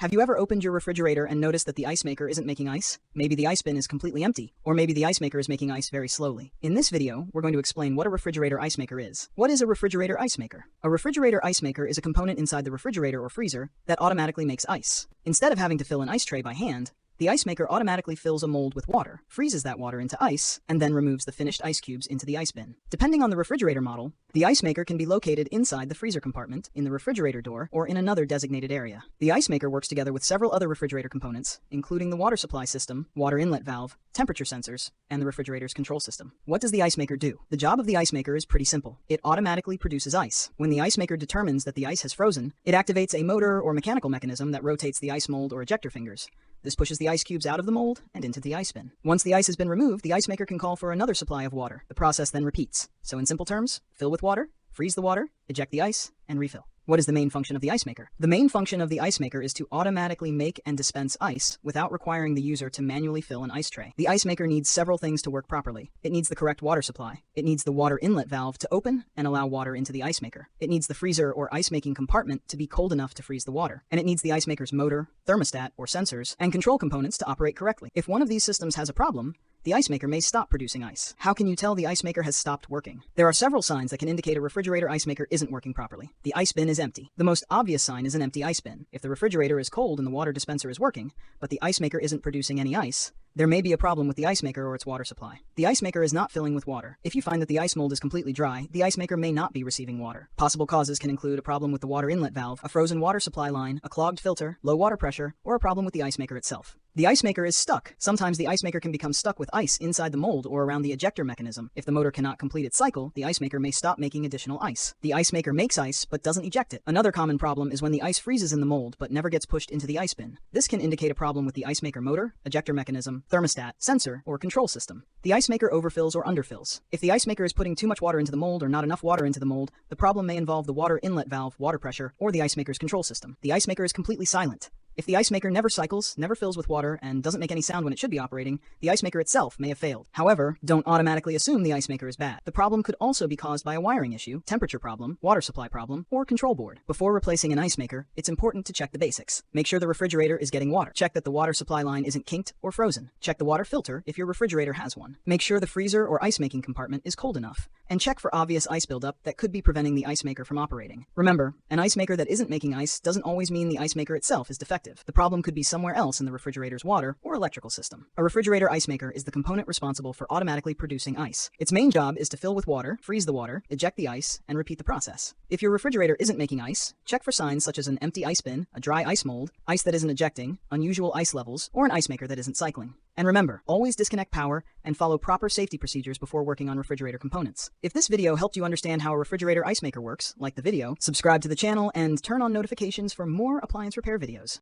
Have you ever opened your refrigerator and noticed that the ice maker isn't making ice? Maybe the ice bin is completely empty, or maybe the ice maker is making ice very slowly. In this video, we're going to explain what a refrigerator ice maker is. What is a refrigerator ice maker? A refrigerator ice maker is a component inside the refrigerator or freezer that automatically makes ice. Instead of having to fill an ice tray by hand, the ice maker automatically fills a mold with water, freezes that water into ice, and then removes the finished ice cubes into the ice bin. Depending on the refrigerator model, the ice maker can be located inside the freezer compartment, in the refrigerator door, or in another designated area. The ice maker works together with several other refrigerator components, including the water supply system, water inlet valve, temperature sensors, and the refrigerator's control system. What does the ice maker do? The job of the ice maker is pretty simple. It automatically produces ice. When the ice maker determines that the ice has frozen, it activates a motor or mechanical mechanism that rotates the ice mold or ejector fingers. This pushes the ice cubes out of the mold and into the ice bin. Once the ice has been removed, the ice maker can call for another supply of water. The process then repeats. So in simple terms, fill with water, freeze the water, eject the ice, and refill. What is the main function of the ice maker? The main function of the ice maker is to automatically make and dispense ice without requiring the user to manually fill an ice tray. The ice maker needs several things to work properly. It needs the correct water supply. It needs the water inlet valve to open and allow water into the ice maker. It needs the freezer or ice making compartment to be cold enough to freeze the water. And it needs the ice maker's motor, thermostat or sensors, and control components to operate correctly. If one of these systems has a problem, the ice maker may stop producing ice. How can you tell the ice maker has stopped working? There are several signs that can indicate a refrigerator ice maker isn't working properly. The ice bin is empty. The most obvious sign is an empty ice bin. If the refrigerator is cold and the water dispenser is working, but the ice maker isn't producing any ice, there may be a problem with the ice maker or its water supply. The ice maker is not filling with water. If you find that the ice mold is completely dry, the ice maker may not be receiving water. Possible causes can include a problem with the water inlet valve, a frozen water supply line, a clogged filter, low water pressure, or a problem with the ice maker itself. The ice maker is stuck. Sometimes the ice maker can become stuck with ice inside the mold or around the ejector mechanism. If the motor cannot complete its cycle, the ice maker may stop making additional ice. The ice maker makes ice but doesn't eject it. Another common problem is when the ice freezes in the mold but never gets pushed into the ice bin. This can indicate a problem with the ice maker motor, ejector mechanism, thermostat, sensor, or control system. The ice maker overfills or underfills. If the ice maker is putting too much water into the mold or not enough water into the mold, the problem may involve the water inlet valve, water pressure, or the ice maker's control system. The ice maker is completely silent. If the ice maker never cycles, never fills with water, and doesn't make any sound when it should be operating, the ice maker itself may have failed. However, don't automatically assume the ice maker is bad. The problem could also be caused by a wiring issue, temperature problem, water supply problem, or control board. Before replacing an ice maker, it's important to check the basics. Make sure the refrigerator is getting water. Check that the water supply line isn't kinked or frozen. Check the water filter if your refrigerator has one. Make sure the freezer or ice making compartment is cold enough. And check for obvious ice buildup that could be preventing the ice maker from operating. Remember, an ice maker that isn't making ice doesn't always mean the ice maker itself is defective. The problem could be somewhere else in the refrigerator's water or electrical system. A refrigerator ice maker is the component responsible for automatically producing ice. Its main job is to fill with water, freeze the water, eject the ice, and repeat the process. If your refrigerator isn't making ice, check for signs such as an empty ice bin, a dry ice mold, ice that isn't ejecting, unusual ice levels, or an ice maker that isn't cycling. And remember, always disconnect power and follow proper safety procedures before working on refrigerator components. If this video helped you understand how a refrigerator ice maker works, like the video, subscribe to the channel and turn on notifications for more appliance repair videos.